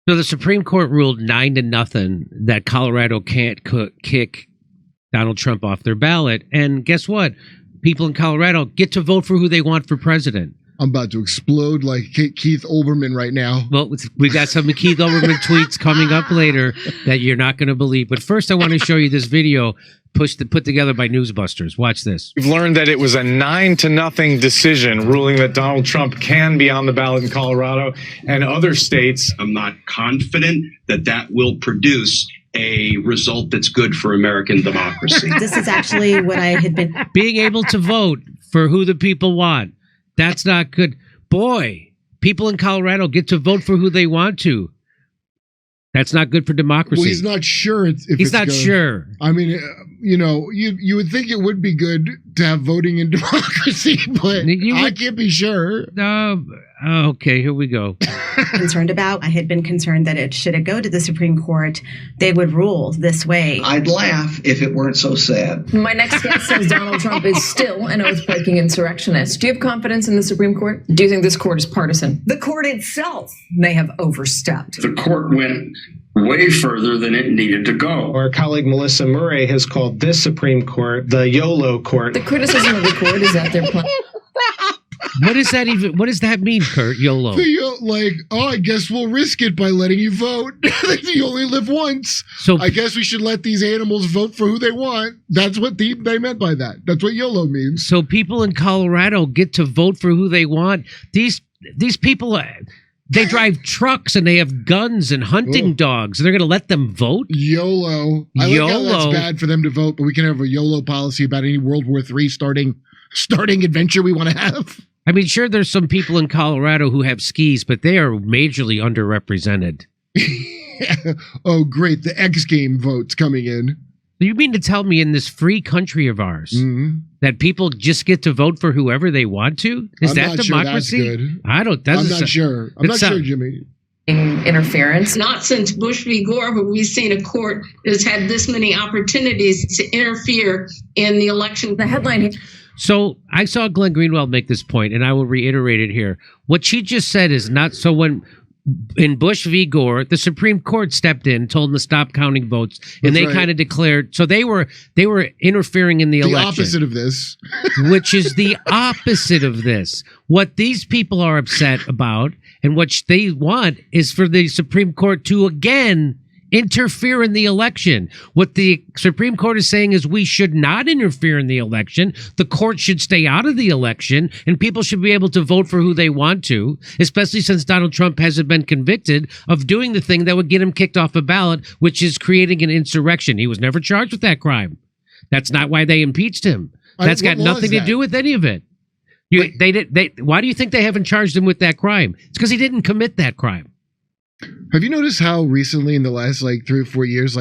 So the Supreme Court ruled 9-0 that Colorado can't kick Donald Trump off their ballot. And guess what? People in Colorado get to vote for who they want for president. I'm about to explode like KeithOlbermann right now. Well, we got some KeithOlbermann tweets coming up later that you're not going to believe. But first, I want to show you this video put together by Newsbusters. Watch this. We've learned that it was a 9-0 decision ruling that Donald Trump can be on the ballot in Colorado and other states. I'm not confident that that will produce a result that's good for American democracy. This is actually what I had been... Being able to vote for who the people want. That's not good. Boy, people in Colorado get to vote for who they want to. That's not good for democracy. Well, he's not sure. He's not sure. I mean, you would think it would be good to have voting in democracy, but I can't be sure. Okay, here we go. Concerned about. I had been concerned that should it go to the Supreme Court, they would rule this way. I'd laugh if it weren't so sad. My next guest says Donald Trump is still an oath-breaking insurrectionist. Do you have confidence in the Supreme Court? Do you think this court is partisan? The court itself may have overstepped. The court went way further than it needed to go. Our colleague Melissa Murray has called this Supreme Court the YOLO court. The criticism of the court is that they're playing. What does that mean, Kurt? YOLO? I guess we'll risk it by letting you vote. You only live once. So I guess we should let these animals vote for who they want. That's what they meant by that. That's what YOLO means. So people in Colorado get to vote for who they want. These people, they drive trucks and they have guns and hunting dogs. And they're going to let them vote? YOLO. I like how that's bad for them to vote, but we can have a YOLO policy about any World War III starting adventure we want to have. I mean, sure, there's some people in Colorado who have skis, but they are majorly underrepresented. Oh, great. The X game votes coming in. You mean to tell me in this free country of ours that people just get to vote for whoever they want to? Is that democracy? Sure that's good. I don't. I'm not sure. I'm not sure, Jimmy. Interference. Not since Bush v. Gore have we seen a court that's had this many opportunities to interfere in the election. The headline here. So I saw Glenn Greenwald make this point, and I will reiterate it here. What she just said is not so. When in Bush v. Gore, the Supreme Court stepped in, told them to stop counting votes, and they kind of declared. So they were interfering in the election. The opposite of this, which is the opposite of this. What these people are upset about, and what they want, is for the Supreme Court to again interfere in the election. What the Supreme Court is saying is we should not interfere in the election. The court should stay out of the election, and people should be able to vote for who they want to, especially since Donald Trump hasn't been convicted of doing the thing that would get him kicked off a ballot, which is creating an insurrection. He was never charged with that crime. That's not why they impeached him. That's got nothing to do with any of it. Why do you think they haven't charged him with that crime? It's because he didn't commit that crime. Have you noticed how recently in the last 3 or 4 years,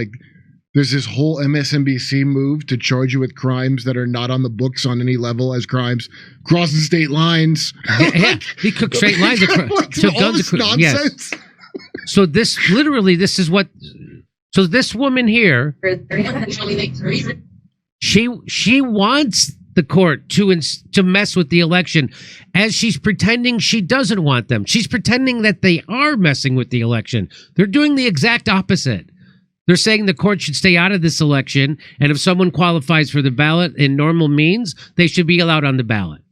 there's this whole MSNBC move to charge you with crimes that are not on the books on any level as crimes, crossing state lines. Yeah, he cooked straight lines. So guns are nonsense. Yes. So this this woman here, she wants the court to mess with the election, as she's pretending she doesn't want them. She's pretending that they are messing with the election. They're doing the exact opposite. They're saying the court should stay out of this election, and if someone qualifies for the ballot in normal means, they should be allowed on the ballot.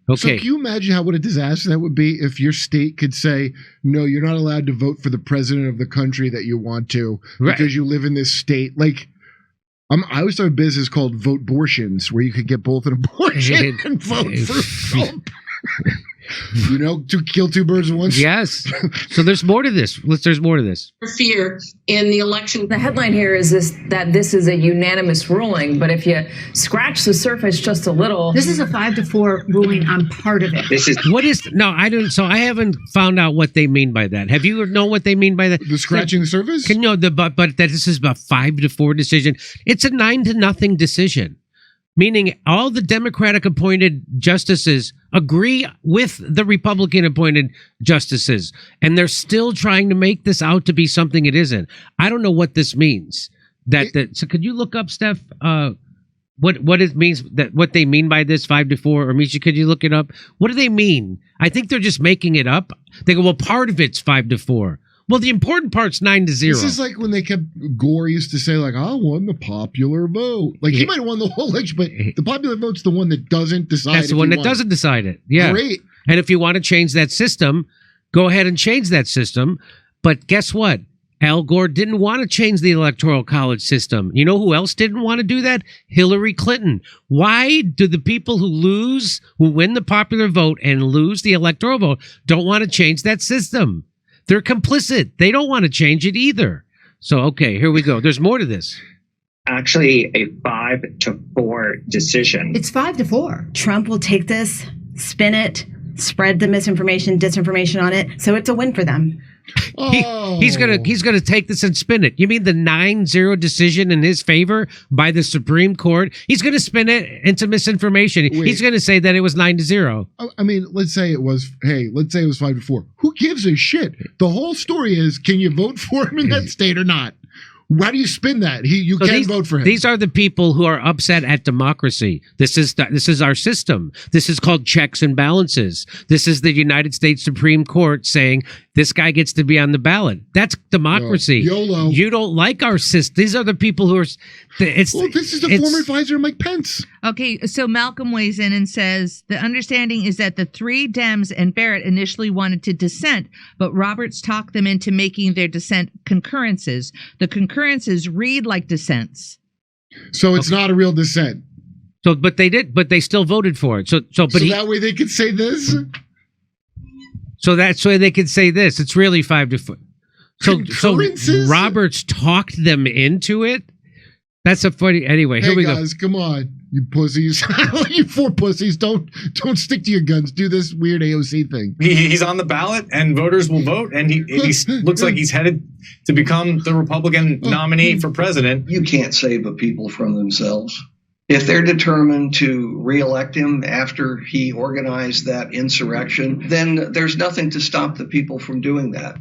Okay. So can you imagine what a disaster that would be if your state could say, no, you're not allowed to vote for the president of the country that you want to because you live in this state? I always started a business called Vote-bortions, where you could get both an abortion and vote for Trump. To kill two birds with one stone. Yes. So there's more to this. There's more to this. Fear in the election. The headline here is that this is a unanimous ruling, but if you scratch the surface just a little, this is a 5-4 ruling on part of it. I didn't. So I haven't found out what they mean by that. Have you know what they mean by that? The scratching the surface? But that this is a 5-4 decision. It's a 9-0 decision. Meaning all the Democratic appointed justices agree with the Republican appointed justices, and they're still trying to make this out to be something it isn't. I don't know what this means. So could you look up, Steph, what it means, what they mean by this 5-4? Or Misha, could you look it up? What do they mean? I think they're just making it up. They go, well, part of it's 5-4. Well, the important part's 9-0. This is like when they kept Gore used to say like, "I won the popular vote." Like he might have won the whole election, but the popular vote's the one that doesn't decide. That's the one that doesn't decide it. Yeah, great. And if you want to change that system, go ahead and change that system. But guess what? Al Gore didn't want to change the Electoral College system. You know who else didn't want to do that? Hillary Clinton. Why do the people who win the popular vote and lose the electoral vote, don't want to change that system? They're complicit. They don't want to change it either. So, okay, here we go. There's more to this. Actually, a 5-4 decision. It's 5-4. Trump will take this, spin it, spread the misinformation, disinformation on it. So it's a win for them. He's gonna take this and spin it. You mean the 9-0 decision in his favor by the Supreme Court? He's gonna spin it into misinformation. Wait. He's gonna say that it was 9-0. I mean, let's say it was 5-4. Who gives a shit? The whole story is, can you vote for him in that state or not? Why do you spin that? You can vote for him. These are the people who are upset at democracy. This is our system. This is called checks and balances. This is the United States Supreme Court saying this guy gets to be on the ballot. That's democracy. YOLO. You don't like our system. These are the people who are. This is the former advisor of Mike Pence. Okay, so Malcolm weighs in and says the understanding is that the three Dems and Barrett initially wanted to dissent, but Roberts talked them into making their dissent concurrences. The concurrences read like dissents. So it's not a real dissent. So, but they still voted for it. So that way they could say this. So that's why they could say this. It's really 5-4. So Roberts talked them into it. That's a funny. Anyway, here we go. Hey guys, come on, you pussies! You four pussies! Don't stick to your guns. Do this weird AOC thing. He's on the ballot, and voters will vote, and he looks like he's headed to become the Republican nominee for president. You can't save the people from themselves. If they're determined to reelect him after he organized that insurrection, then there's nothing to stop the people from doing that.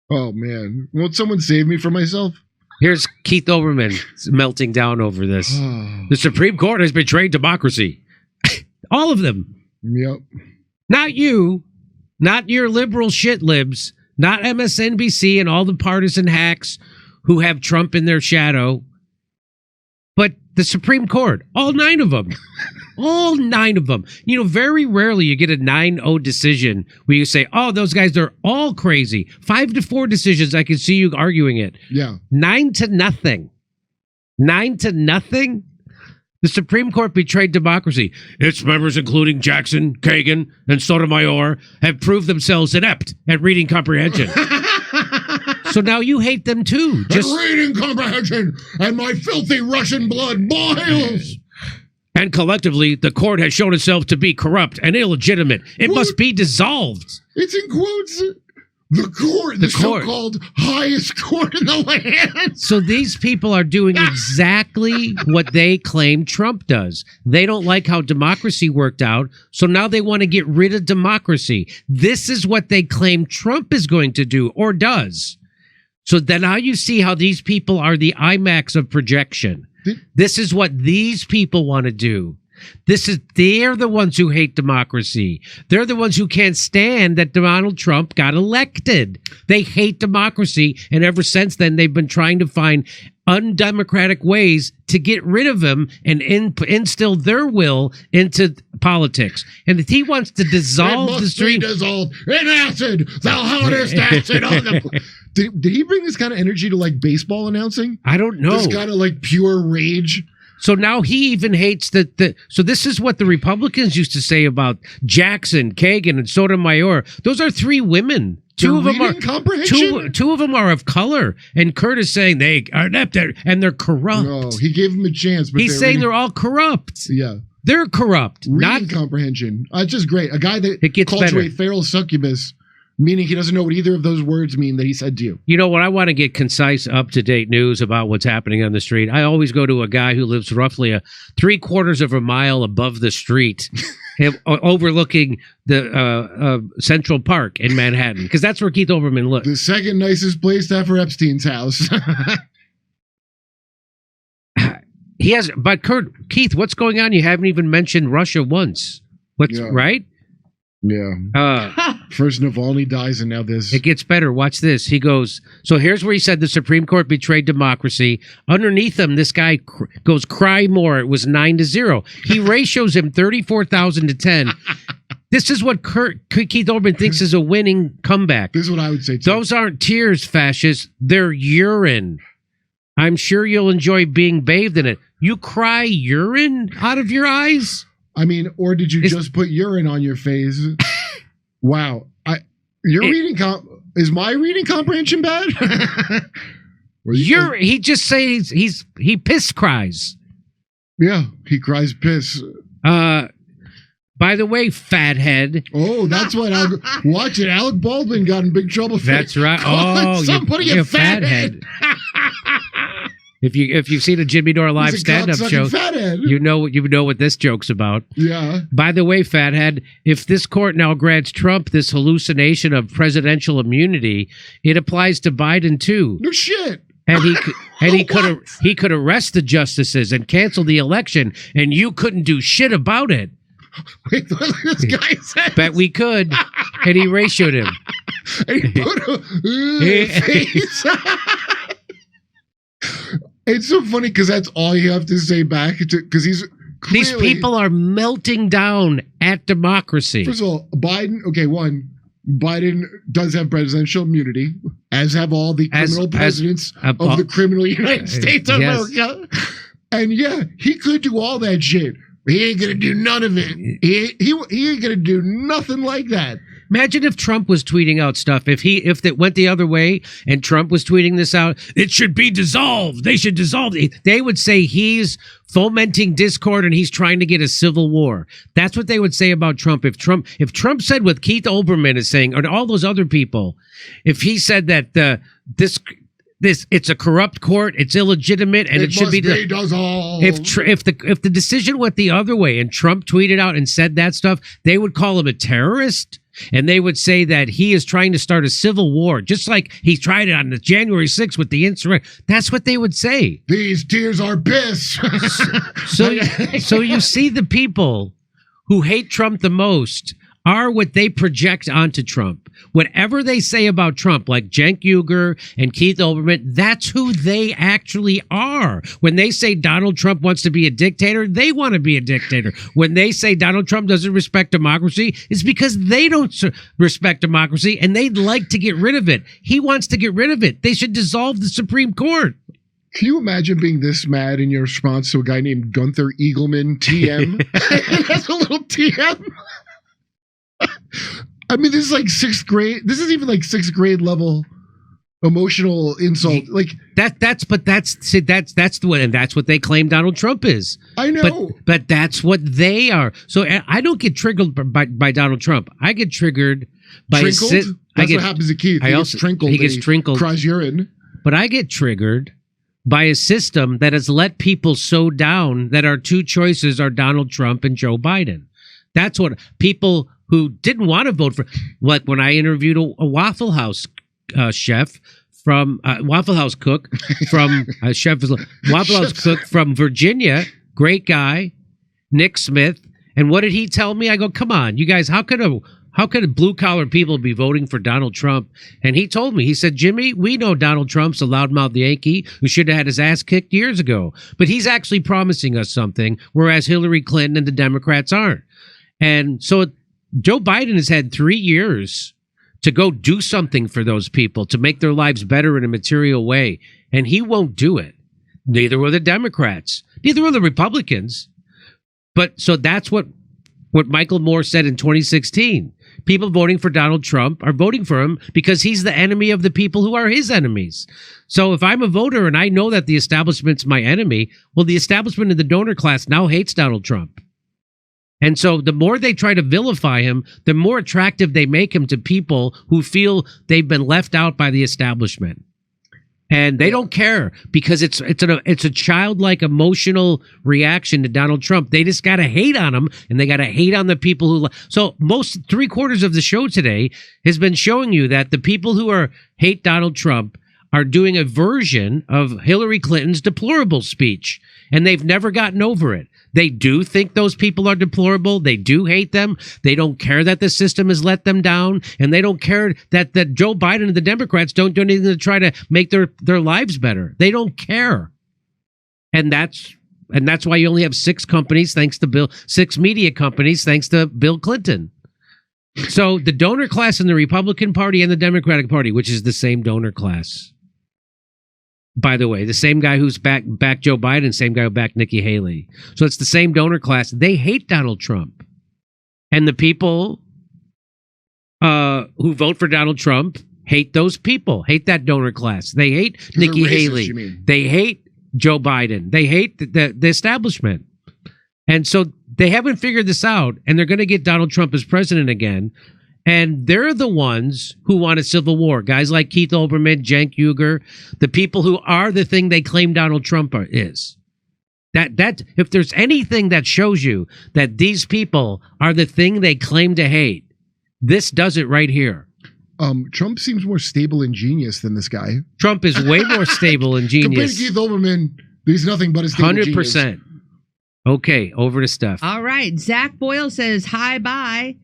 Oh man, won't someone save me from myself? Here's KeithOlbermann melting down over this. The Supreme Court has betrayed democracy. All of them. Yep. Not you. Not your liberal shit libs. Not MSNBC and all the partisan hacks who have Trump in their shadow. But the Supreme Court. All 9 of them. All 9 of them. You know, very rarely you get a 9-0 decision where you say, oh, those guys, they're all crazy. 5-4 decisions, I can see you arguing it. Yeah. 9-0. 9-0? The Supreme Court betrayed democracy. Its members, including Jackson, Kagan, and Sotomayor, have proved themselves inept at reading comprehension. So now you hate them too. Just reading comprehension, and my filthy Russian blood boils. And collectively, the court has shown itself to be corrupt and illegitimate. It must be dissolved. It's in quotes. The court, the so-called highest court in the land. So these people are doing exactly what they claim Trump does. They don't like how democracy worked out, so now they want to get rid of democracy. This is what they claim Trump is going to do, or does. So then now you see how these people are the IMAX of projection. This is what these people want to do. They're the ones who hate democracy. They're the ones who can't stand that Donald Trump got elected. They hate democracy, and ever since then, they've been trying to find undemocratic ways to get rid of him and instill their will into politics. And if he wants to dissolve the stream, dissolved in acid, the hottest acid on the. Did he bring this kind of energy to like baseball announcing? I don't know. This kind of like pure rage. So now he even hates so this is what the Republicans used to say about Jackson, Kagan, and Sotomayor. Those are 3 women. Two of them are of color, and Kurt is saying they are inept and they're corrupt. No, he gave them a chance, but he's saying they're all corrupt. Yeah, they're corrupt. Reading comprehension. It's just great. A guy that calls you a feral succubus, meaning he doesn't know what either of those words mean that he said to you. You know, when I want to get concise, up-to-date news about what's happening on the street, I always go to a guy who lives roughly 3/4 of a mile above the street, overlooking the Central Park in Manhattan, because that's where KeithOlbermann lives. The second nicest place after Epstein's house. He has, but Keith, what's going on? You haven't even mentioned Russia once. Right? Yeah. First Navalny dies, and now this. It gets better. Watch this. He goes, so here's where he said the Supreme Court betrayed democracy. Underneath him, this guy goes, cry more. It was 9-0. He ratios him 34,000 to 10. This is what KeithOlbermann thinks is a winning comeback. This is what I would say, too. Those aren't tears, fascists. They're urine. I'm sure you'll enjoy being bathed in it. You cry urine out of your eyes? I mean, or did you just put urine on your face? Wow. Is my reading comprehension bad? He just says he piss cries. Yeah, he cries piss. By the way, fathead. Oh, that's what watch it. Alec Baldwin got in big trouble for That's right. Oh, somebody a fathead. If you've seen a Jimmy Dore live stand-up show, fathead. you know what this joke's about. Yeah. By the way, fathead, if this court now grants Trump this hallucination of presidential immunity, it applies to Biden too. No shit. And he could arrest the justices and cancel the election, and you couldn't do shit about it. Wait, what this guy said? Bet we could. And he ratioed him. And he put a face. It's so funny because that's all you have to say back to, because he's clearly, these people are melting down at democracy. First of all, Biden does have presidential immunity, as have all the criminal presidents of the criminal United States of America. And yeah, he could do all that shit. He ain't gonna do none of it. He ain't gonna do nothing like that. Imagine if Trump was tweeting out stuff. If it went the other way and Trump was tweeting this out, it should be dissolved. They should dissolve it. They would say he's fomenting discord and he's trying to get a civil war. That's what they would say about Trump. If Trump said what KeithOlbermann is saying, or all those other people, if he said that it's a corrupt court, it's illegitimate, and it should be dissolved. If the decision went the other way and Trump tweeted out and said that stuff, they would call him a terrorist. And they would say that he is trying to start a civil war, just like he tried it on the January 6th with the insurrection. That's what they would say. These tears are piss. So you see the people who hate Trump the most are what they project onto Trump. Whatever they say about Trump, like Cenk Uygur and KeithOlbermann, that's who they actually are. When they say Donald Trump wants to be a dictator, they want to be a dictator. When they say Donald Trump doesn't respect democracy, it's because they don't respect democracy and they'd like to get rid of it. He wants to get rid of it. They should dissolve the Supreme Court. Can you imagine being this mad in your response to a guy named Gunther Eagleman, TM? That's a little TM. I mean, this is like sixth grade. This is even like sixth grade level emotional insult. Like that's the one, and that's what they claim Donald Trump is. I know, but that's what they are. So I don't get triggered by Donald Trump. I get triggered by That's what happens to Keith. He gets trrinkled. Cries urine. But I get triggered by a system that has let people so down that our two choices are Donald Trump and Joe Biden. That's what people who didn't want to vote for, like when I interviewed a Waffle House chef from Waffle House cook from Waffle House cook from Virginia, great guy, Nick Smith. And what did he tell me? I go, come on, you guys, how could blue collar people be voting for Donald Trump? And he told me, he said, Jimmy, we know Donald Trump's a loudmouth Yankee who should have had his ass kicked years ago, but he's actually promising us something, whereas Hillary Clinton and the Democrats aren't. And so Joe Biden has had 3 years to go do something for those people, to make their lives better in a material way. And he won't do it. Neither will the Democrats. Neither will the Republicans. But so that's what Michael Moore said in 2016. People voting for Donald Trump are voting for him because he's the enemy of the people who are his enemies. So if I'm a voter and I know that the establishment's my enemy, well, the establishment in the donor class now hates Donald Trump. And so the more they try to vilify him, the more attractive they make him to people who feel they've been left out by the establishment. And they don't care because it's a childlike emotional reaction to Donald Trump. They just got to hate on him, and they got to hate on the people who. So most 3/4 of the show today has been showing you that the people who hate Donald Trump are doing a version of Hillary Clinton's deplorable speech, and they've never gotten over it. They do think those people are deplorable. They do hate them. They don't care that the system has let them down, and they don't care that Joe Biden and the Democrats don't do anything to try to make their lives better. They don't care. And that's why you only have 6 companies, thanks to 6 media companies, thanks to Bill Clinton. So the donor class in the Republican Party and the Democratic Party, which is the same donor class. By the way, the same guy who's back Joe Biden, same guy who backed Nikki Haley. So it's the same donor class. They hate Donald Trump. And the people who vote for Donald Trump hate those people, hate that donor class. They hate Nikki Haley. They hate Joe Biden. They hate the establishment. And so they haven't figured this out, and they're going to get Donald Trump as president again. And they're the ones who want a civil war. Guys like KeithOlbermann, Cenk Uygur, the people who are the thing they claim Donald Trump is. That if there's anything that shows you that these people are the thing they claim to hate, this does it right here. Trump seems more stable and genius than this guy. Trump is way more stable and genius. Compared to KeithOlbermann, he's nothing but a stable 100%. Genius. Okay, over to Steph. All right. Zach Boyle says, hi, bye.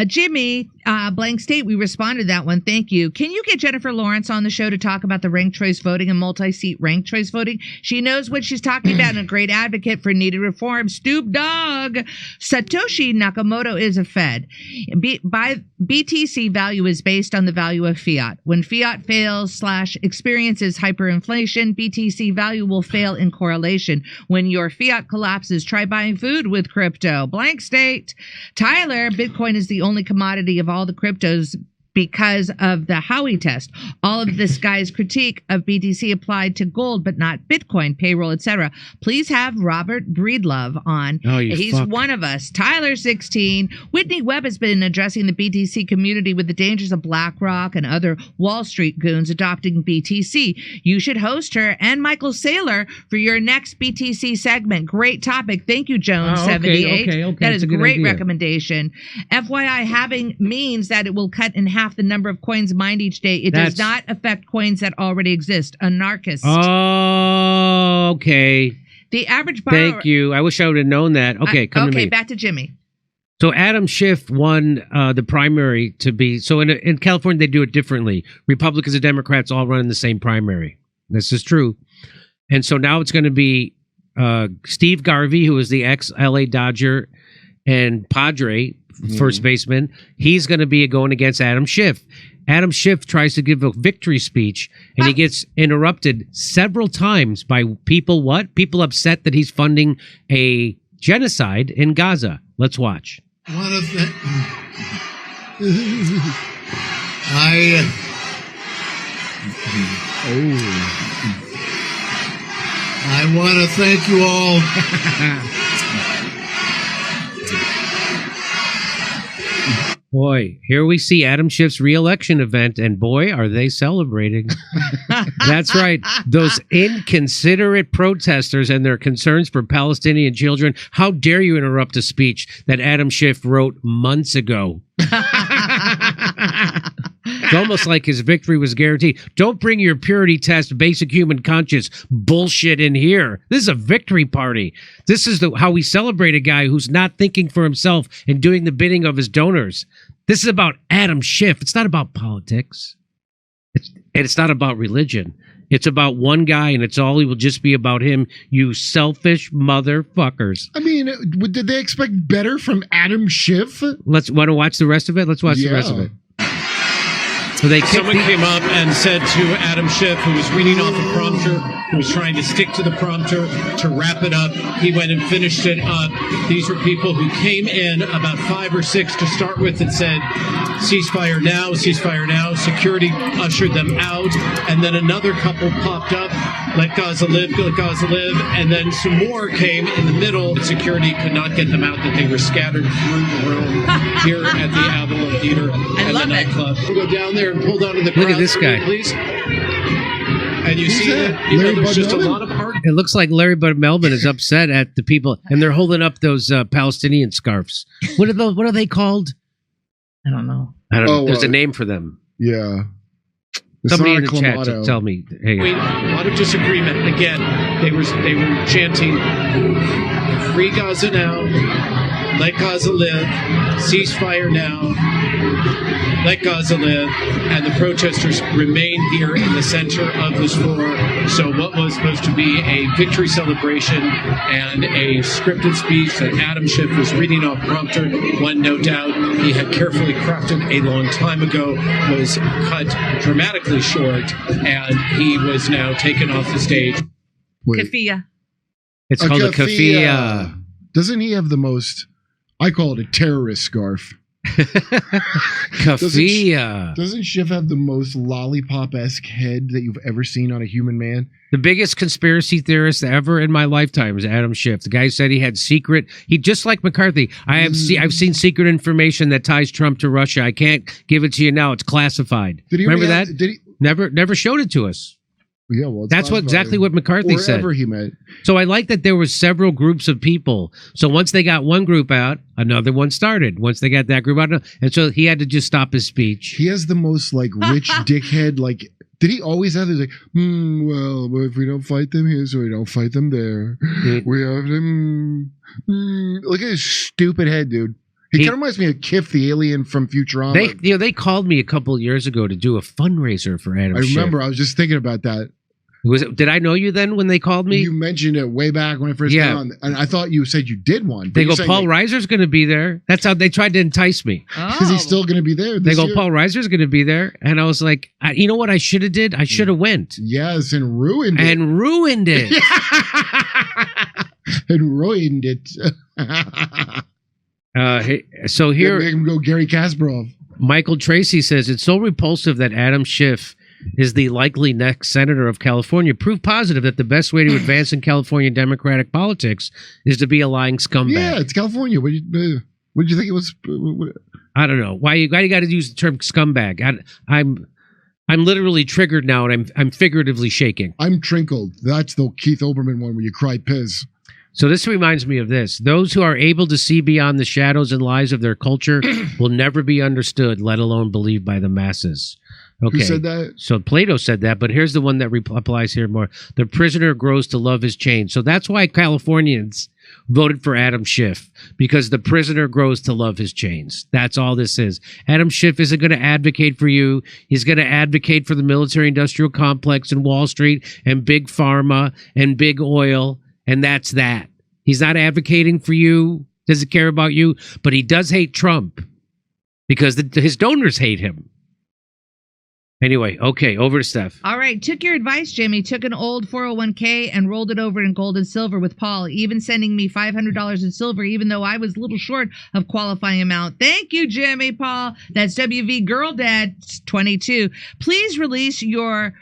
Jimmy, blank state, we responded to that one. Thank you. Can you get Jennifer Lawrence on the show to talk about the ranked choice voting and multi-seat ranked choice voting? She knows what she's talking about and a great advocate for needed reform. Stoop dog. Satoshi Nakamoto is a Fed. BTC value is based on the value of fiat. When fiat fails / experiences hyperinflation, BTC value will fail in correlation. When your fiat collapses, try buying food with crypto. Blank state. Tyler, Bitcoin is the only commodity of all the cryptos because of the Howey test. All of this guy's critique of BTC applied to gold, but not Bitcoin, payroll, etc. Please have Robert Breedlove on. Oh, He's one of us. Tyler, 16. Whitney Webb has been addressing the BTC community with the dangers of BlackRock and other Wall Street goons adopting BTC. You should host her and Michael Saylor for your next BTC segment. Great topic. Thank you, Jones, 78. Okay. That is a great idea. recommendation. FYI, having means that it will cut in half the number of coins mined each day. It does not affect coins that already exist. Anarchist. Oh, okay. The average borrower... Thank you. I wish I would have known that. Okay, come to me. Okay, back to Jimmy. So Adam Schiff won the primary to be... So in California, they do it differently. Republicans and Democrats all run in the same primary. This is true. And so now it's going to be Steve Garvey, who is the ex-LA Dodger and Padre first baseman. He's going to be going against Adam Schiff. Adam Schiff tries to give a victory speech, and he gets interrupted several times by people. What? People upset that he's funding a genocide in Gaza. Let's watch. I want to thank you all. Boy, here we see Adam Schiff's re-election event, and boy, are they celebrating. That's right. Those inconsiderate protesters and their concerns for Palestinian children. How dare you interrupt a speech that Adam Schiff wrote months ago? It's almost like his victory was guaranteed. Don't bring your purity test, basic human conscience bullshit in here. This is a victory party. This is how we celebrate a guy who's not thinking for himself and doing the bidding of his donors. This is about Adam Schiff. It's not about politics. It's not about religion. It's about one guy, and it's all. It will just be about him, you selfish motherfuckers. I mean, did they expect better from Adam Schiff? Want to watch the rest of it? Let's watch the rest of it. So someone came up and said to Adam Schiff, who was reading off a prompter, who was trying to stick to the prompter to wrap it up. He went and finished it up. These were people who came in, about 5 or 6 to start with, and said, ceasefire now, ceasefire now. Security ushered them out. And then another couple popped up, let Gaza live, let Gaza live. And then some more came in the middle. Security could not get them out, that they were scattered through the room here at the Avalon Theater and the nightclub. We'll go down there and pull down to the crowd. Look at this guy. Please. And you see that there's just a lot of art. It looks like Larry Bud Melvin is upset at the people, and they're holding up those Palestinian scarves. What are they called? I don't know. There's a name for them. Yeah. Somebody in the chat to tell me. Hey, a lot of disagreement. Again, they were chanting free Gaza now, let Gaza live, ceasefire now, let Gaza live, and the protesters remain here in the center of this floor. So what was supposed to be a victory celebration and a scripted speech that Adam Schiff was reading off prompter, one no doubt he had carefully crafted a long time ago, was cut dramatically short, and he was now taken off the stage. Kafia. It's called a kafia. Doesn't he have the most, I call it a terrorist scarf. Kafia. Doesn't Schiff have the most lollipop-esque head that you've ever seen on a human man? The biggest conspiracy theorist ever in my lifetime is Adam Schiff. The guy said he had secret. He just like McCarthy. I've seen secret information that ties Trump to Russia. I can't give it to you now. It's classified. Did he remember really that? Never showed it to us. Yeah, well, that's exactly what McCarthy said. Wherever he met. So I like that there was several groups of people. So once they got one group out, another one started. Once they got that group out, and so he had to just stop his speech. He has the most like rich dickhead. Like, did he always have this? Like, well, if we don't fight them here, so we don't fight them there. We have them. Look at his stupid head, dude. He kind of reminds me of Kif, the alien from Futurama. They called me a couple of years ago to do a fundraiser for Adam Schiff. I remember. I was just thinking about that. Did I know you then when they called me? You mentioned it way back when I first got on, and I thought you said you did one. They go, Paul Reiser's going to be there. That's how they tried to entice me. Because he's still going to be there. They go, year. Paul Reiser's going to be there, and I was like, you know what I should have did? I should have went. Yes, and ruined it. And ruined it. And ruined it. So here, make him go Gary Kasparov. Michael Tracy says it's so repulsive that Adam Schiff is the likely next senator of California. Proof positive that the best way to advance in California Democratic politics is to be a lying scumbag. Yeah, it's California. What did you think it was? I don't know why you got to use the term scumbag. I'm literally triggered now, and I'm figuratively shaking. I'm trinkled. That's the KeithOlbermann one where you cry piss. So this reminds me of this. Those who are able to see beyond the shadows and lies of their culture will never be understood, let alone believed by the masses. Okay. Who said that? So Plato said that, but here's the one that applies here more. The prisoner grows to love his chains. So that's why Californians voted for Adam Schiff, because the prisoner grows to love his chains. That's all this is. Adam Schiff isn't going to advocate for you. He's going to advocate for the military-industrial complex and Wall Street and big pharma and big oil. And that's that. He's not advocating for you, doesn't care about you, but he does hate Trump because his donors hate him. Anyway, okay, over to Steph. All right, took your advice, Jimmy. Took an old 401k and rolled it over in gold and silver with Paul, even sending me $500 in silver, even though I was a little short of qualifying amount. Thank you, Jimmy, Paul. That's WV Girl Dad 22. Please release your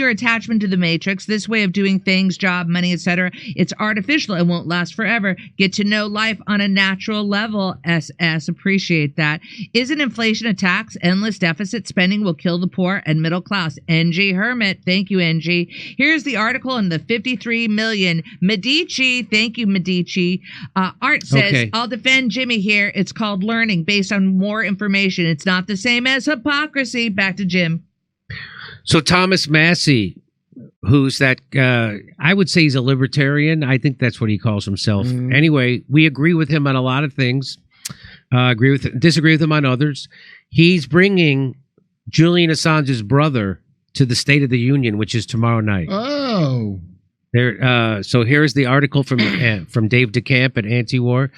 attachment to the matrix. This way of doing things, job, money, etc. It's artificial and won't last forever. Get to know life on a natural level. SS, appreciate that. Isn't inflation a tax? Endless deficit spending will kill the poor and middle class. NG Hermit, thank you, NG. Here's the article on the 53 million. Medici, thank you, Medici. Art says, okay. I'll defend Jimmy here. It's called learning based on more information. It's not the same as hypocrisy. Back to Jim. So Thomas Massey, who's that, I would say he's a libertarian. I think that's what he calls himself. Anyway, we agree with him on a lot of things. Disagree with him on others. He's bringing Julian Assange's brother to the State of the Union, which is tomorrow night. Oh. So here's the article from Dave DeCamp at Anti-War.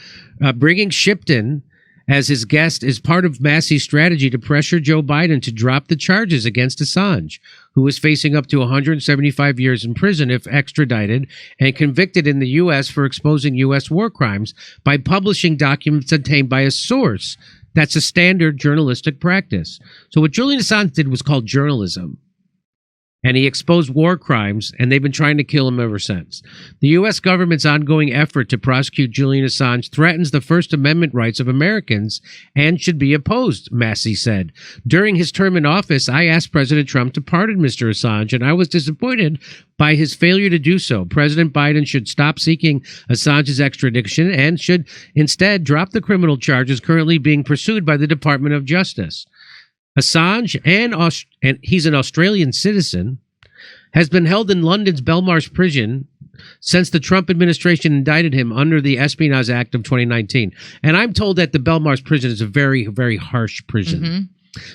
Bringing Shipton as his guest is part of Massey's strategy to pressure Joe Biden to drop the charges against Assange, who is facing up to 175 years in prison if extradited and convicted in the U.S. for exposing U.S. war crimes by publishing documents obtained by a source. That's a standard journalistic practice. So what Julian Assange did was called journalism. And he exposed war crimes, and they've been trying to kill him ever since. The U.S. government's ongoing effort to prosecute Julian Assange threatens the First Amendment rights of Americans and should be opposed, Massey said. During his term in office, I asked President Trump to pardon Mr. Assange, and I was disappointed by his failure to do so. President Biden should stop seeking Assange's extradition and should instead drop the criminal charges currently being pursued by the Department of Justice. Assange, and he's an Australian citizen, has been held in London's Belmarsh prison since the Trump administration indicted him under the Espionage Act of 2019. And I'm told that the Belmarsh prison is a very, very harsh prison. Mm-hmm.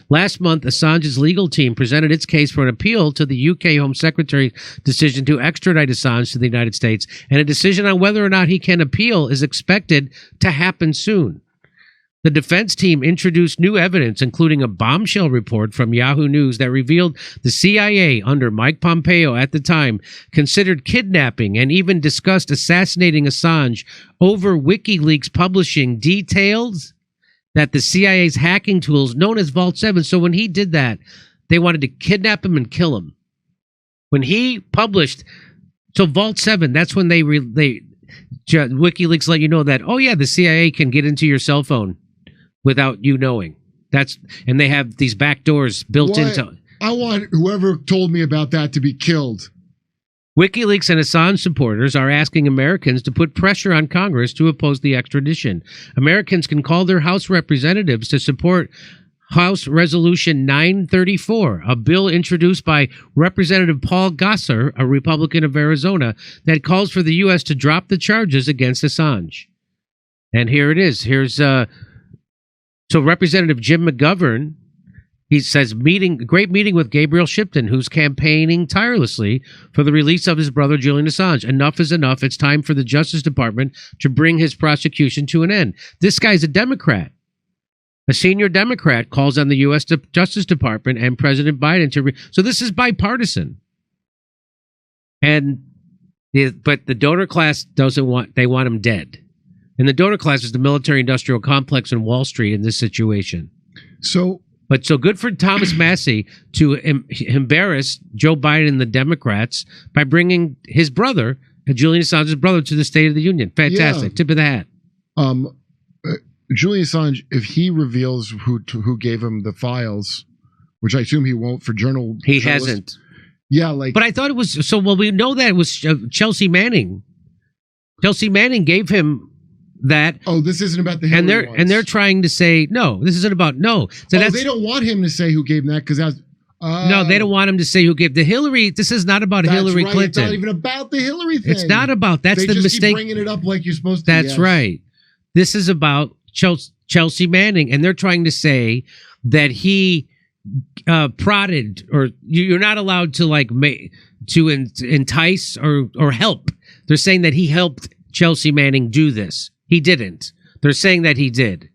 Last month, Assange's legal team presented its case for an appeal to the UK Home Secretary's decision to extradite Assange to the United States, and a decision on whether or not he can appeal is expected to happen soon. The defense team introduced new evidence, including a bombshell report from Yahoo News that revealed the CIA, under Mike Pompeo at the time, considered kidnapping and even discussed assassinating Assange over WikiLeaks publishing details that the CIA's hacking tools, known as Vault 7, so when he did that, they wanted to kidnap him and kill him. When he published, so Vault 7, that's when WikiLeaks let you know that, oh yeah, the CIA can get into your cell phone without you knowing. And they have these back doors built into. I want whoever told me about that to be killed. WikiLeaks and Assange supporters are asking Americans to put pressure on Congress to oppose the extradition. Americans can call their House representatives to support House Resolution 934, a bill introduced by Representative Paul Gosar, a Republican of Arizona, that calls for the U.S. to drop the charges against Assange. And here it is. So Representative Jim McGovern, he says, great meeting with Gabriel Shipton, who's campaigning tirelessly for the release of his brother Julian Assange. Enough is enough. It's time for the Justice Department to bring his prosecution to an end. This guy's a Democrat. A senior Democrat calls on the U.S. Justice Department and President Biden to... So this is bipartisan. But the donor class doesn't want... They want him dead. And the donor class is the military-industrial complex in Wall Street in this situation. So good for Thomas Massey to embarrass Joe Biden and the Democrats by bringing his brother, Julian Assange's brother, to the State of the Union. Fantastic. Yeah. Tip of the hat. Julian Assange, if he reveals who gave him the files, which I assume he won't for journal... He hasn't. Yeah, But I thought it was... we know that it was Chelsea Manning. Chelsea Manning gave him... that. Oh, this isn't about the Hillary ones. And they're trying to say, no, this isn't about, no. So they don't want him to say who gave him that because that's... no, they don't want him to say who gave the Hillary. This is not about Hillary Clinton. It's not even about the Hillary thing. It's not about, that's the mistake. They just keep bringing it up like you're supposed to. That's right. This is about Chelsea Manning, and they're trying to say that he prodded, or you're not allowed to entice or help. They're saying that he helped Chelsea Manning do this. He didn't. They're saying that he did.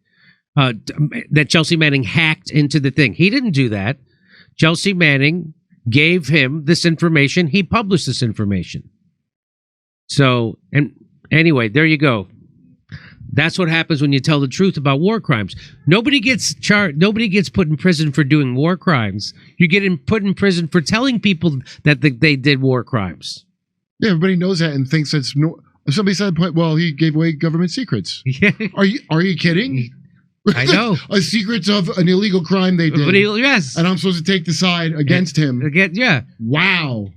That Chelsea Manning hacked into the thing. He didn't do that. Chelsea Manning gave him this information. He published this information. So, and anyway, there you go. That's what happens when you tell the truth about war crimes. Nobody gets put in prison for doing war crimes. You get put in prison for telling people that they did war crimes. Yeah, everybody knows that and thinks that's no. Somebody said, well, he gave away government secrets. Yeah. Are you kidding? I know. A secrets of an illegal crime they did. Yes. And I'm supposed to take the side against him. Yeah. Wow.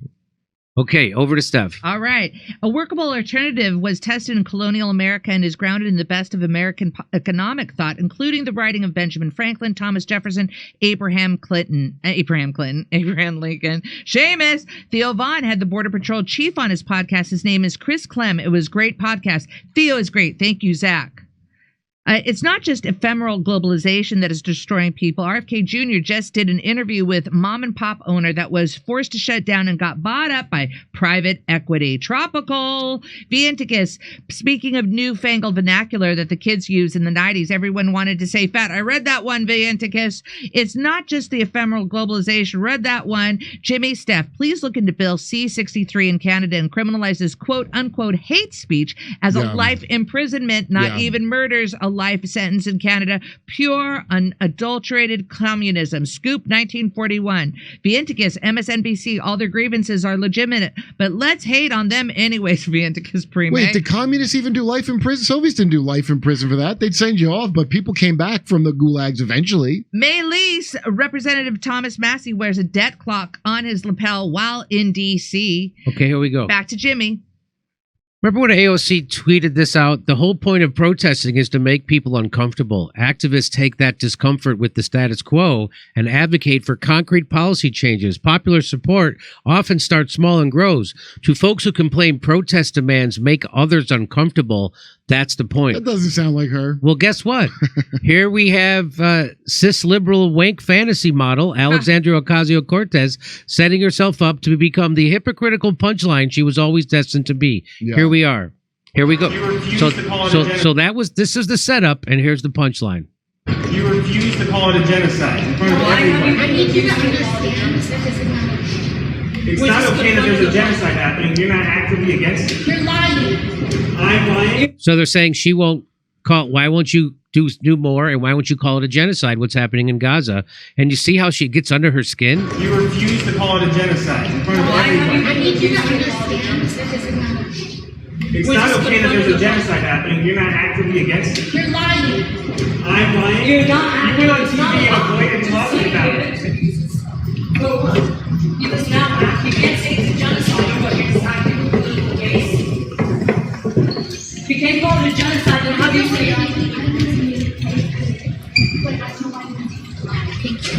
Okay, over to Steph. All right. A workable alternative was tested in colonial America and is grounded in the best of American economic thought, including the writing of Benjamin Franklin, Thomas Jefferson, Abraham Lincoln, Seamus. Theo Vaughn had the Border Patrol chief on his podcast. His name is Chris Clem. It was a great podcast. Theo is great. Thank you, Zach. It's not just ephemeral globalization that is destroying people. RFK Jr. just did an interview with mom and pop owner that was forced to shut down and got bought up by private equity. Tropical Vienticus. Speaking of newfangled vernacular that the kids used in the 90s, everyone wanted to say fat. I read that one, Vienticus. It's not just the ephemeral globalization. Read that one. Jimmy, Steph, please look into Bill C-63 in Canada and criminalizes quote unquote hate speech as a life imprisonment, not even murders, a life sentence in Canada. Pure, unadulterated communism. Scoop 1941. Vienticus, MSNBC, all their grievances are legitimate, but let's hate on them anyways, Vienticus Prime. Wait, did communists even do life in prison? Soviets didn't do life in prison for that. They'd send you off, but people came back from the gulags eventually. Maylease, Representative Thomas Massey wears a debt clock on his lapel while in D.C. Okay, here we go. Back to Jimmy. Remember when AOC tweeted this out? The whole point of protesting is to make people uncomfortable. Activists take that discomfort with the status quo and advocate for concrete policy changes. Popular support often starts small and grows. To folks who complain protest demands make others uncomfortable, that's the point. That doesn't sound like her. Well, guess what? Here we have cis liberal wank fantasy model Alexandria Ocasio-Cortez setting herself up to become the hypocritical punchline she was always destined to be. Yeah. Here we are. Here we go. So this is the setup, and here's the punchline. You refuse to call it a genocide in front of everybody. I need you to understand that this is not. It's not okay that there's a genocide happening. You're not actively against it. You're lying. I'm lying. So they're saying she won't call. Why won't you do more? And why won't you call it a genocide? What's happening in Gaza? And you see how she gets under her skin. You refuse to call it a genocide in front of everybody. I need you to understand that this is not. It's not okay that there's a genocide happening. You're not actively against it. You're lying. I'm lying. You're not. You've been on TV and avoided talking about it. Because now you can't say it's a genocide or what you're deciding a political case. If you can't call it a genocide, then how do you say it?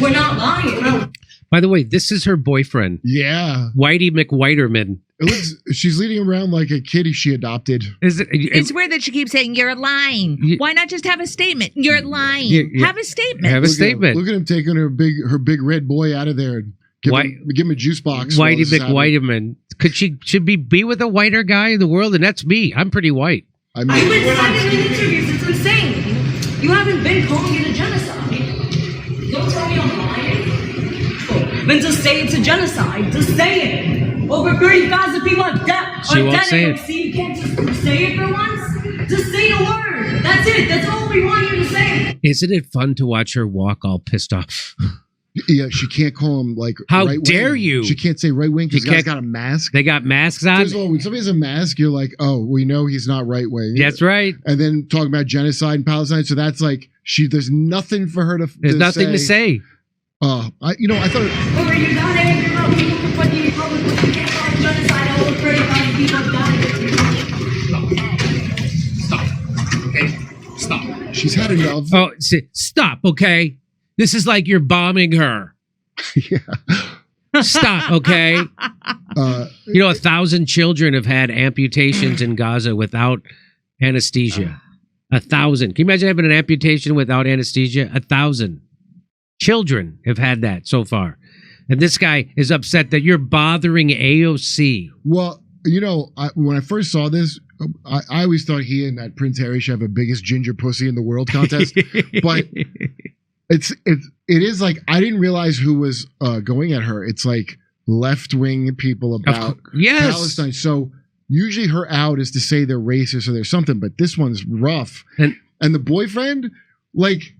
We're not lying. No. By the way, this is her boyfriend. Yeah. Whitey McWhiterman. She's leading around like a kitty she adopted. It's weird that she keeps saying, you're lying. Why not just have a statement? You're lying. Have a statement. Have a statement. Look at him taking her big red boy out of there. Give him a juice box. Whitey McWhiterman. Could she be with a whiter guy in the world? And that's me. I'm pretty white. You've been sending me interviews. It's insane. You haven't been calling it a genocide. Don't tell me I'm lying. Then just say it's a genocide. Just say it. Over 30,000 people are dead. She won't say it. See, you can't just say it for once. Just say the word. That's it. That's all we want you to say. Isn't it fun to watch her walk all pissed off? Yeah, she can't call him like how right dare wing. you? She can't say right wing because he's got a mask. They got masks on. First of all, when somebody has a mask, you're like, oh, we know he's not right wing. That's right. And then talking about genocide in Palestine, so that's like there's nothing for her to. There's nothing to say. I thought. Or you're not angry about people confronting the public with you can't call it genocide. Over 30,000 people have died. Stop. Okay. Stop. She's had enough. Oh, stop. Okay. This is like you're bombing her. Yeah. Stop, okay? 1,000 children have had amputations in Gaza without anesthesia. 1,000. Can you imagine having an amputation without anesthesia? 1,000 children have had that so far. And this guy is upset that you're bothering AOC. Well, when I first saw this, I always thought he and that Prince Harry should have a biggest ginger pussy in the world contest. But it is like I didn't realize who was going at her. It's like left-wing people about Palestine. So usually her out is to say they're racist or there's something, but this one's rough. And the boyfriend, like,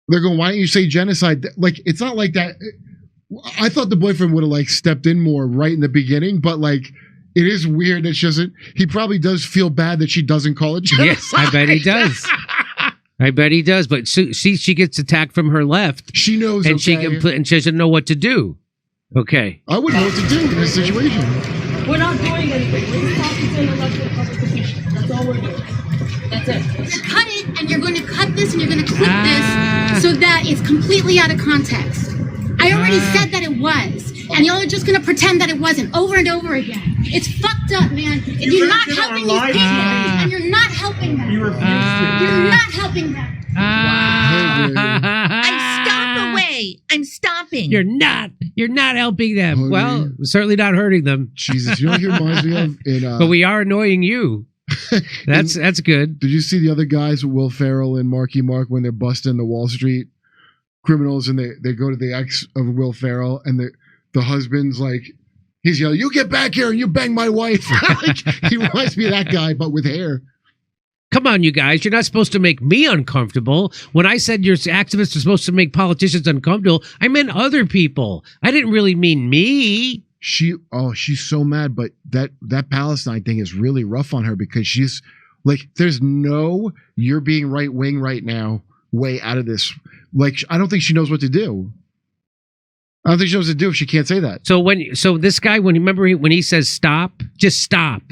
they're going, why don't you say genocide? Like, it's not like that. I thought the boyfriend would have like stepped in more right in the beginning, but like it is weird that she doesn't. He probably does feel bad that she doesn't call it genocide. Yes, I bet he does. I bet he does. But she gets attacked from her left. She knows, and she doesn't know what to do. Okay, I wouldn't know what to do in this situation. We're not doing anything. We're just talking to an elected public official. That's all we're doing. That's it. You're going to cut it, and you're going to cut this, and you're going to clip this so that it's completely out of context. I already said that it was, and y'all are just going to pretend that it wasn't over and over again. It's fucked up, man. You're not helping these people, and you're not helping them. You refuse to. You're not helping them. I stomp away. I'm stomping. You're not helping them. Well, certainly not hurting them. Jesus, you know what he reminds me of? But we are annoying you. That's good. Did you see the other guys with Will Ferrell and Marky Mark when they're busting the Wall Street criminals and they go to the ex of Will Ferrell and the husband's like, he's yelling, you get back here and you bang my wife. Like, he reminds me of that guy, but with hair. Come on, you guys. You're not supposed to make me uncomfortable. When I said your activists are supposed to make politicians uncomfortable, I meant other people. I didn't really mean me. She's so mad, but that Palestine thing is really rough on her because she's like, there's no you're being right wing right now way out of this. Like, I don't think she knows what to do. I don't think she knows what to do if she can't say that. So this guy, when he says stop, just stop.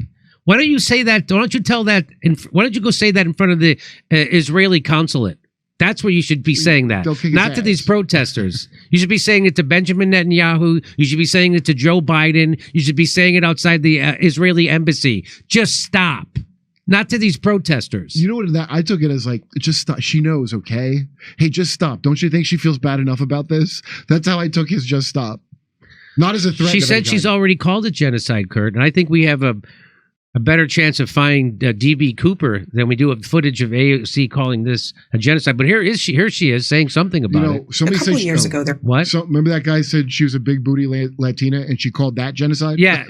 Why don't you say that? Why don't you tell that? Why don't you go say that in front of the Israeli consulate? That's where you should be saying that. Not to these protesters. You should be saying it to Benjamin Netanyahu. You should be saying it to Joe Biden. You should be saying it outside the Israeli embassy. Just stop. Not to these protesters. You know what? I took it as like, just stop. She knows, okay? Hey, just stop. Don't you think she feels bad enough about this? That's how I took his just stop. Not as a threat. She said she's already called it genocide, Kurt. And I think we have a better chance of finding D.B. Cooper than we do of footage of AOC calling this a genocide. But here she is saying something about it. Somebody a couple said years ago, there. What? So remember that guy said she was a big booty Latina and she called that genocide? Yeah.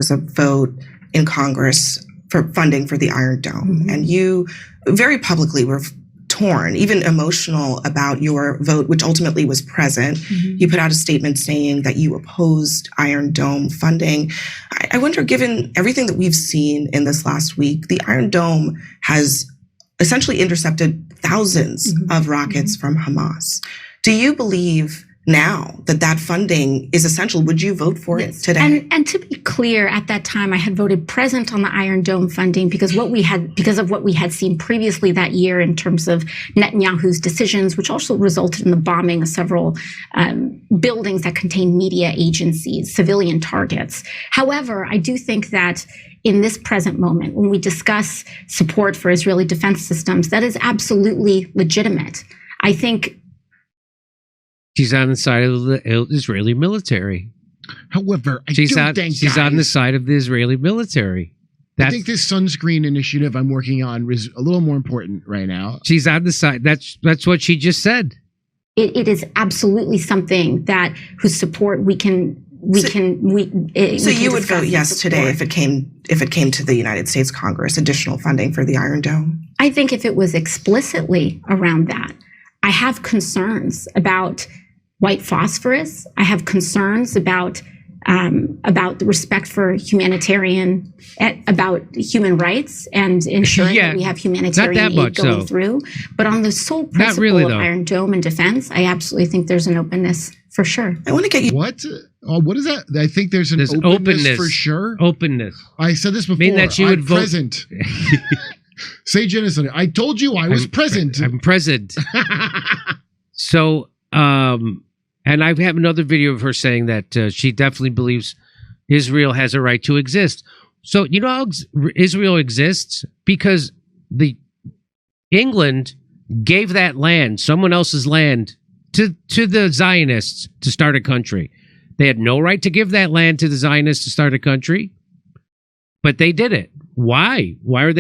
There's a vote in Congress for funding for the Iron Dome, and you very publicly were torn, even emotional about your vote, which ultimately was present. You put out a statement saying that you opposed Iron Dome funding. I wonder, given everything that we've seen in this last week, the Iron Dome has essentially intercepted thousands of rockets from Hamas. Do you believe now that funding is essential? Would you vote for it today? And to be clear, at that time, I had voted present on the Iron Dome funding because of what we had seen previously that year in terms of Netanyahu's decisions, which also resulted in the bombing of several buildings that contain media agencies, civilian targets. However, I do think that in this present moment, when we discuss support for Israeli defense systems, that is absolutely legitimate. I think she's on the side of the Israeli military. However, she's on the side of the Israeli military. I think this sunscreen initiative I'm working on is a little more important right now. She's on the side. That's what she just said. It is absolutely something that whose support we can. So you would vote yes today if it came to the United States Congress, additional funding for the Iron Dome? I think if it was explicitly around that. I have concerns about white phosphorus. I have concerns about the respect for about human rights and ensuring that we have humanitarian aid going through. But on the sole principle of Iron Dome and defense, I absolutely think there's an openness for sure. I want to get you. What? Oh, what is that? I think there's openness for sure. Openness. I said this before. Mean that you would vote present. Say genocide. I told you I was present. I'm present. So, and I have another video of her saying that she definitely believes Israel has a right to exist. So, you know how Israel exists? Because England gave that land, someone else's land, to the Zionists to start a country. They had no right to give that land to the Zionists to start a country, but they did it. Why? Why?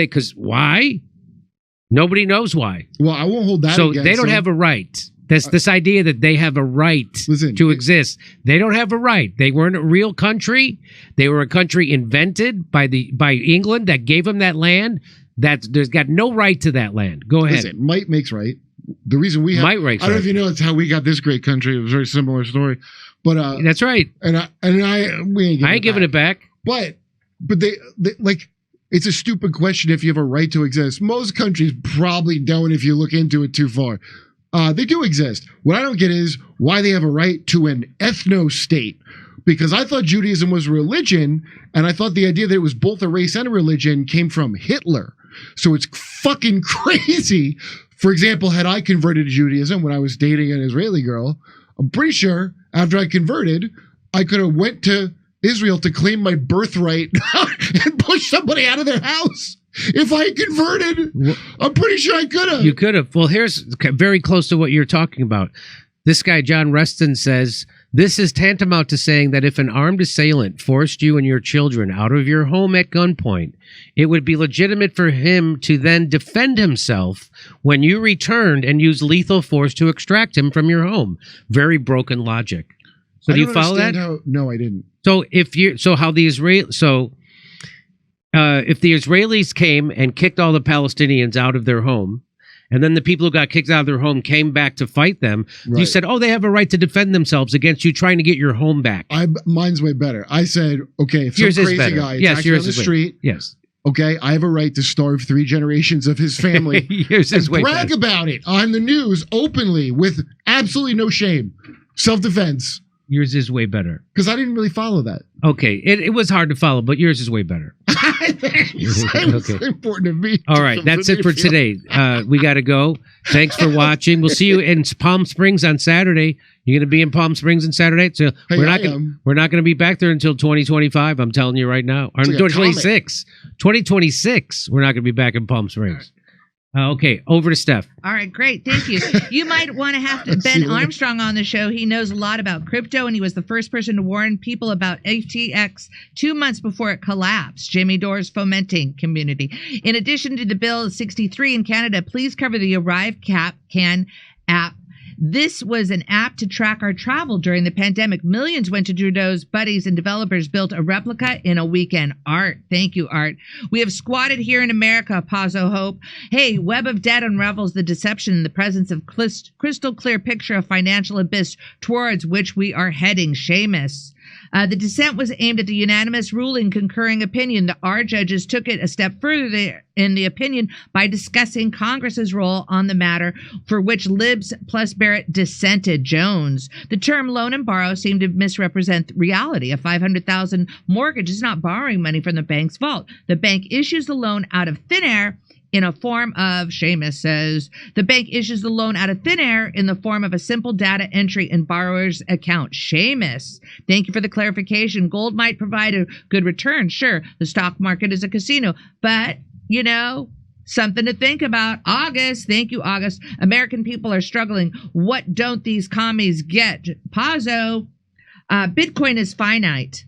Nobody knows why. Well, I won't hold that. So they don't have a right. This idea that they have a right to exist. They don't have a right. They weren't a real country. They were a country invented by England that gave them that land. That there's got no right to that land. Go ahead. Listen, might makes right. The reason we have, I don't know if you know, it's how we got this great country. It was a very similar story, but that's right. We ain't giving it back. But they like. It's a stupid question if you have a right to exist. Most countries probably don't if you look into it too far. They do exist. What I don't get is why they have a right to an ethno-state. Because I thought Judaism was a religion, and I thought the idea that it was both a race and a religion came from Hitler. So it's fucking crazy. For example, had I converted to Judaism when I was dating an Israeli girl, I'm pretty sure after I converted, I could have went to Israel to claim my birthright and push somebody out of their house. If I converted, I'm pretty sure I could have. You could have. Well, here's very close to what you're talking about. This guy, John Reston, says, this is tantamount to saying that if an armed assailant forced you and your children out of your home at gunpoint, it would be legitimate for him to then defend himself when you returned and use lethal force to extract him from your home. Very broken logic. So do you follow that? No, I didn't. So if the Israelis came and kicked all the Palestinians out of their home, and then the people who got kicked out of their home came back to fight them, you said, oh, they have a right to defend themselves against you trying to get your home back. Mine's way better. I said, okay, if some crazy guy attacks me on the street, okay, I have a right to starve 3 generations of his family and brag about it on the news openly with absolutely no shame. Self-defense. Yours is way better. Because I didn't really follow that. Okay. It was hard to follow, but yours is way better. It's important to me. All right. That's it for today. We got to go. Thanks for watching. We'll see you in Palm Springs on Saturday. You're going to be in Palm Springs on Saturday? So we're not going to be back there until 2025. I'm telling you right now. Or 2026. 2026. We're not going to be back in Palm Springs. Okay, over to Steph. All right, great. Thank you. You might want to have Ben Armstrong on the show. He knows a lot about crypto, and he was the first person to warn people about FTX 2 months before it collapsed. Jimmy Dore's fomenting community. In addition to the Bill 63 in Canada, please cover the ArriveCan app. This was an app to track our travel during the pandemic. Millions went to Trudeau's buddies, and developers built a replica in a weekend. Art. Thank you, Art. We have squatted here in America, Pazzo Hope. Hey, Web of Debt unravels the deception in the presence of crystal clear picture of financial abyss towards which we are heading. Seamus. The dissent was aimed at the unanimous ruling concurring opinion. Our judges took it a step further there in the opinion by discussing Congress's role on the matter, for which Libs plus Barrett dissented. Jones. The term loan and borrow seemed to misrepresent reality. A $500,000 mortgage is not borrowing money from the bank's vault. The bank issues the loan out of thin air in a form of, Seamus says, the bank issues the loan out of thin air in the form of a simple data entry in borrower's account. Seamus, thank you for the clarification. Gold might provide a good return. Sure, the stock market is a casino, but, you know, something to think about. August, thank you, August. American people are struggling. What don't these commies get? Pazzo, Bitcoin is finite.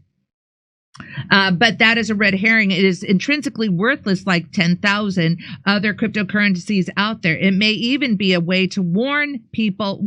But that is a red herring. It is intrinsically worthless like 10,000 other cryptocurrencies out there. It may even be a way to warn people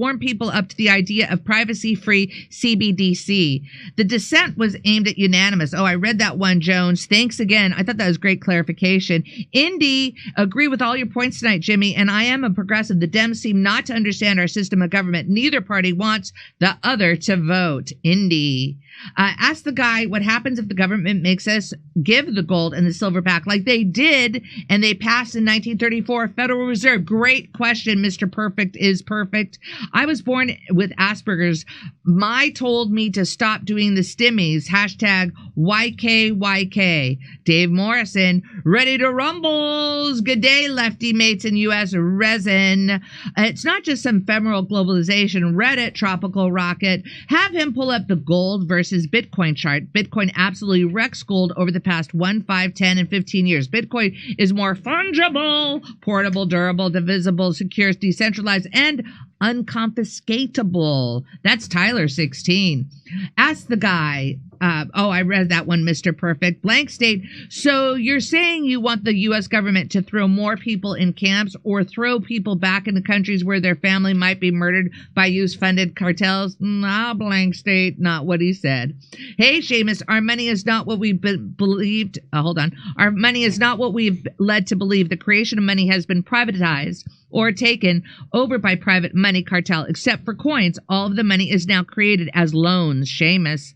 up to the idea of privacy-free CBDC. The dissent was aimed at unanimous. Oh, I read that one, Jones. Thanks again. I thought that was great clarification. Indy, agree with all your points tonight, Jimmy, and I am a progressive. The Dems seem not to understand our system of government. Neither party wants the other to vote. Indy. Ask the guy what happens if the government makes us give the gold and the silver back like they did and they passed in 1934 Federal Reserve. Great question, Mr. Perfect is perfect. I was born with Asperger's. My told me to stop doing the stimmies. Hashtag YKYK. Dave Morrison, ready to rumbles. Good day, lefty mates in U.S. resin. It's not just some ephemeral globalization. Reddit, tropical rocket. Have him pull up the gold versus Bitcoin chart. Bitcoin absolutely wrecks gold over the past 1, 5, 10, and 15 years. Bitcoin is more fungible, portable, durable, divisible, secure, decentralized, and unconfiscatable. That's Tyler 16. Ask the guy. I read that one, Mr. Perfect. Blank state. So you're saying you want the U.S. government to throw more people in camps or throw people back into countries where their family might be murdered by U.S.-funded cartels? Nah, blank state. Not what he said. Hey, Seamus, our money is not what we believed. Hold on. Our money is not what we've led to believe. The creation of money has been privatized or taken over by private money cartel, except for coins. All of the money is now created as loans. Seamus.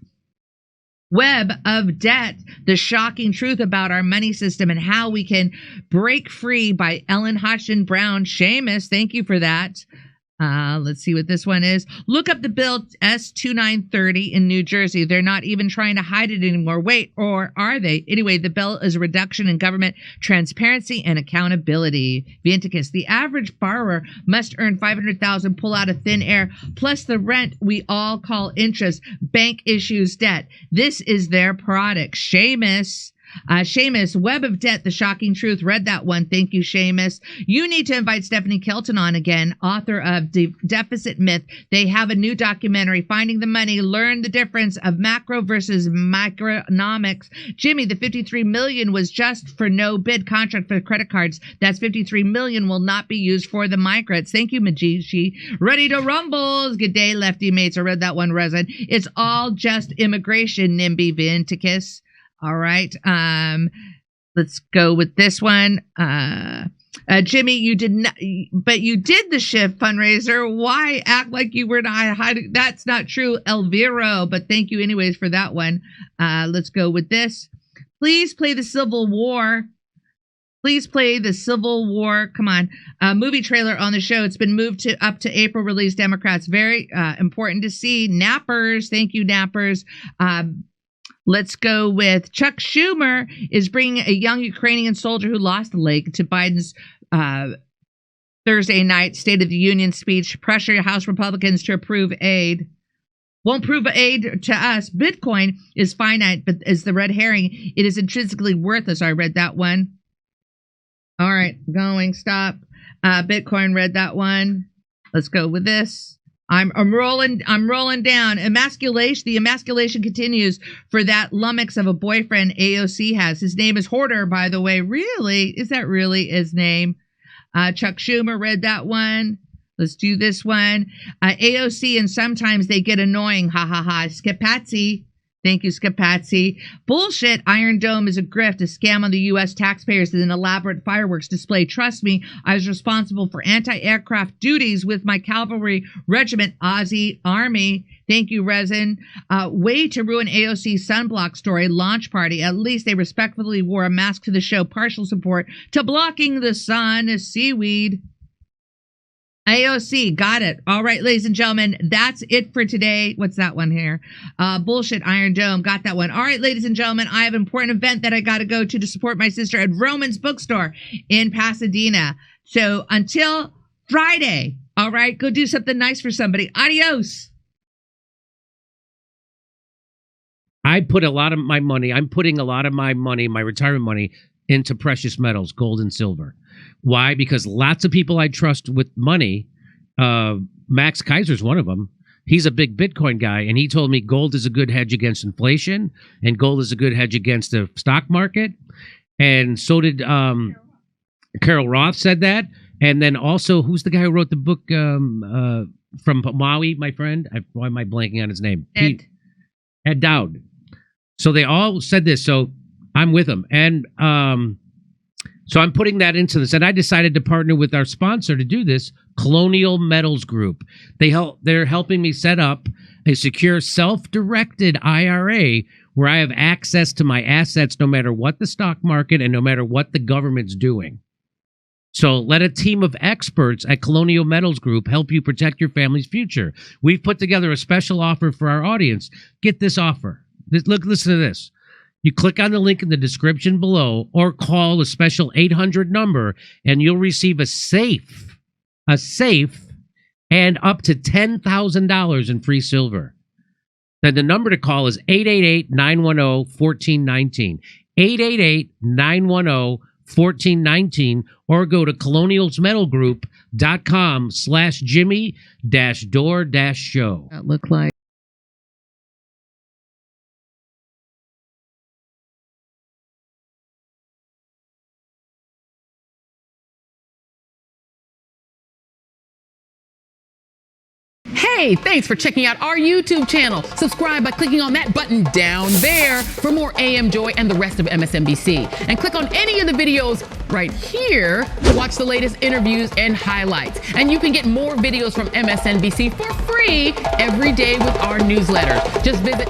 Web of Debt, the shocking truth about our money system and how we can break free, by Ellen Hodgson Brown. Seamus, thank you for that. Let's see what this one is. Look up the bill S2930 in New Jersey. They're not even trying to hide it anymore. Wait, or are they? Anyway, the bill is a reduction in government transparency and accountability. Vienticus, the average borrower must earn $500,000, pull out of thin air, plus the rent we all call interest. Bank issues debt. This is their product. Seamus. Seamus, Web of Debt, the shocking truth. Read that one. Thank you, Seamus. You need to invite Stephanie Kelton on again, author of Deficit Myth. They have a new documentary, Finding the Money, Learn the Difference of Macro versus Microeconomics. Jimmy, the $53 million was just for no bid contract for credit cards. That's $53 million will not be used for the microts. Thank you, Majishi. Ready to rumbles. Good day, lefty mates. I read that one, Resin. It's all just immigration, NIMBY Vinticus. All right. Let's go with this one. Jimmy, you did not, but you did the shift fundraiser. Why act like you were not hiding? That's not true, Elviro, but thank you anyways for that one. Let's go with this. Please play the Civil War. Please play the Civil War, come on, movie trailer on the show. It's been moved to up to April release. Democrats, very important to see. Nappers, thank you, Nappers. Let's go with Chuck Schumer is bringing a young Ukrainian soldier who lost a leg to Biden's Thursday night State of the Union speech. Pressure House Republicans to approve aid. Won't prove aid to us. Bitcoin is finite, but as the red herring, it is intrinsically worthless. I read that one. All right, going, stop. Bitcoin, read that one. Let's go with this. I'm rolling down. The emasculation continues for that lummox of a boyfriend AOC has. His name is Hoarder, by the way. Really? Is that really his name? Chuck Schumer read that one. Let's do this one. AOC, and sometimes they get annoying. Ha ha ha. Scapatsy. Thank you, Scapatsy. Bullshit. Iron Dome is a grift, a scam on the U.S. taxpayers, and an elaborate fireworks display. Trust me, I was responsible for anti-aircraft duties with my cavalry regiment, Aussie Army. Thank you, Resin. Way to ruin AOC sunblock story, launch party. At least they respectfully wore a mask to the show. Partial support to blocking the sun, seaweed. AOC, got it. All right, ladies and gentlemen, that's it for today. What's that one here? Bullshit, Iron Dome, got that one. All right, ladies and gentlemen, I have an important event that I got to go to support my sister at Roman's Bookstore in Pasadena. So until Friday, all right, go do something nice for somebody. Adios. I'm putting a lot of my money, my retirement money, into precious metals, gold and silver. Why? Because lots of people I trust with money, Max Kaiser's one of them. He's a big Bitcoin guy, and he told me gold is a good hedge against inflation, and gold is a good hedge against the stock market. And so did Carol Roth said that. And then also, who's the guy who wrote the book from Maui, my friend? Why am I blanking on his name? Ed Dowd. So they all said this. So I'm with them. And so I'm putting that into this. And I decided to partner with our sponsor to do this, Colonial Metals Group. They're helping me set up a secure, self-directed IRA where I have access to my assets no matter what the stock market and no matter what the government's doing. So let a team of experts at Colonial Metals Group help you protect your family's future. We've put together a special offer for our audience. Get this offer. Listen to this. You click on the link in the description below or call a special 800 number and you'll receive a safe and up to $10,000 in free silver. Then the number to call is 888-910-1419. 888-910-1419 or go to colonialsmetalgroup.com/Jimmy-Dore-Show. That look like. Hey, thanks for checking out our YouTube channel. Subscribe by clicking on that button down there for more AM Joy and the rest of MSNBC. And click on any of the videos right here to watch the latest interviews and highlights. And you can get more videos from MSNBC for free every day with our newsletter. Just visit